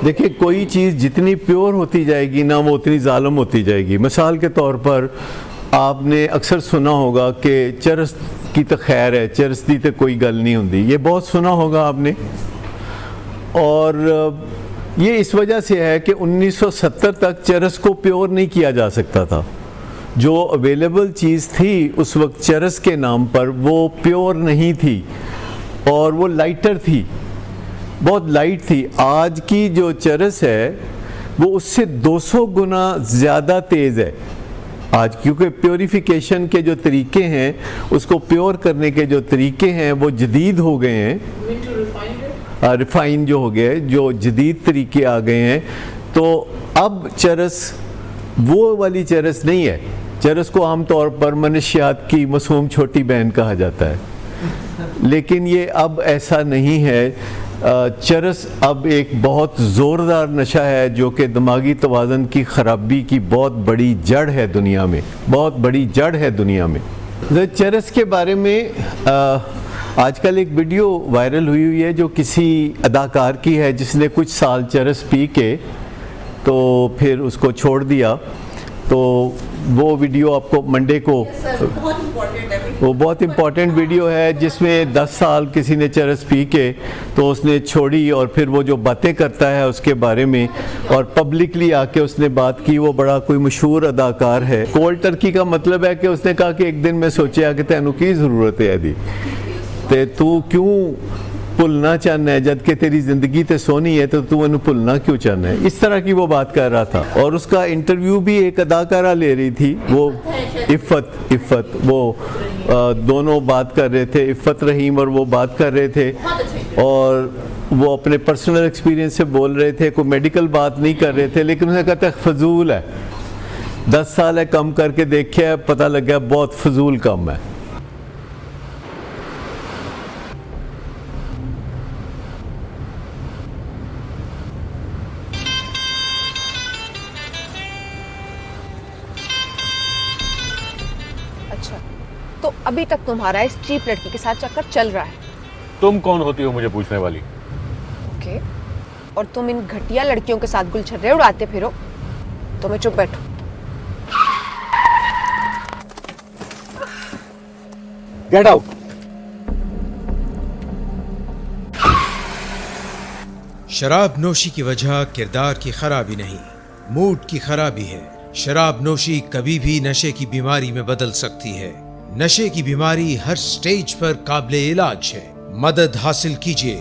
دیکھیں کوئی چیز جتنی پیور ہوتی جائے گی نا وہ اتنی ظالم ہوتی جائے گی. مثال کے طور پر آپ نے اکثر سنا ہوگا کہ چرس کی تو خیر ہے، چرس دی تو کوئی گل نہیں ہوندی، یہ بہت سنا ہوگا آپ نے. اور یہ اس وجہ سے ہے کہ 1970 تک چرس کو پیور نہیں کیا جا سکتا تھا. جو اویلیبل چیز تھی اس وقت چرس کے نام پر وہ پیور نہیں تھی اور وہ لائٹر تھی، بہت لائٹ تھی. آج کی جو چرس ہے وہ اس سے 200 گنا زیادہ تیز ہے آج، کیونکہ پیوریفیکیشن کے جو طریقے ہیں، اس کو پیور کرنے کے جو طریقے ہیں وہ جدید ہو گئے ہیں، ریفائن جو ہو گئے، جو جدید طریقے آ گئے ہیں. تو اب چرس وہ والی چرس نہیں ہے. چرس کو عام طور پر منشیات کی معصوم چھوٹی بہن کہا جاتا ہے، لیکن یہ اب ایسا نہیں ہے. چرس اب ایک بہت زوردار نشہ ہے جو کہ دماغی توازن کی خرابی کی بہت بڑی جڑ ہے دنیا میں، بہت بڑی جڑ ہے دنیا میں. چرس کے بارے میں آج کل ایک ویڈیو وائرل ہوئی ہے جو کسی اداکار کی ہے جس نے کچھ سال چرس پی کے تو پھر اس کو چھوڑ دیا. تو وہ ویڈیو آپ کو منڈے کو، وہ بہت امپورٹنٹ ویڈیو ہے جس میں 10 سال کسی نے چرس پی کے تو اس نے چھوڑی، اور پھر وہ جو باتیں کرتا ہے اس کے بارے میں اور پبلکلی آ کے اس نے بات کی. وہ بڑا کوئی مشہور اداکار ہے. کولڈ ٹرکی کا مطلب ہے کہ اس نے کہا کہ ایک دن میں سوچیا کہ تینوں کی ضرورت ہے دی تے تو کیوں بھولنا چاہنا ہے، جد کہ تیری زندگی تے سونی ہے تو تو انہوں بھولنا کیوں چاہنا ہے. اس طرح کی وہ بات کر رہا تھا. اور اس کا انٹرویو بھی ایک اداکارہ لے رہی تھی، وہ عفت، وہ دونوں بات کر رہے تھے، عفت رحیم اور وہ بات کر رہے تھے، اور وہ اپنے پرسنل ایکسپیرینس سے بول رہے تھے، کوئی میڈیکل بات نہیں کر رہے تھے. لیکن انہوں نے کہا تھا فضول ہے، 10 سال ہے کم کر کے دیکھے، پتہ لگا بہت فضول کم ہے. تو ابھی تک تمہارا اس چیپ لڑکی کے ساتھ چکر چل رہا ہے. تم کون ہوتی ہو مجھے پوچھنے والی؟ اوکے، اور تم ان گھٹیا لڑکیوں کے ساتھ گل چھرے اڑاتے پھرو تو میں چپ بیٹھوں. Get out. شراب نوشی کی وجہ کردار کی خرابی نہیں، موڈ کی خرابی ہے. شراب نوشی کبھی بھی نشے کی بیماری میں بدل سکتی ہے. نشے کی بیماری ہر سٹیج پر قابل علاج ہے. مدد حاصل کیجئے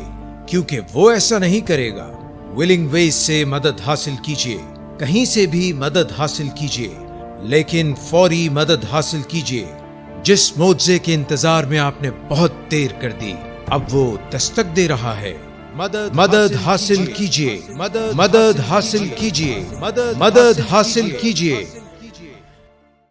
کیونکہ وہ ایسا نہیں کرے گا. ولنگ ویز سے مدد حاصل کیجئے، کہیں سے بھی مدد حاصل کیجئے، لیکن فوری مدد حاصل کیجئے. جس معجزے کے انتظار میں آپ نے بہت دیر کر دی اب وہ دستک دے رہا ہے. مدد حاصل کیجئے، مدد حاصل کیجئے، مدد حاصل کیجئے.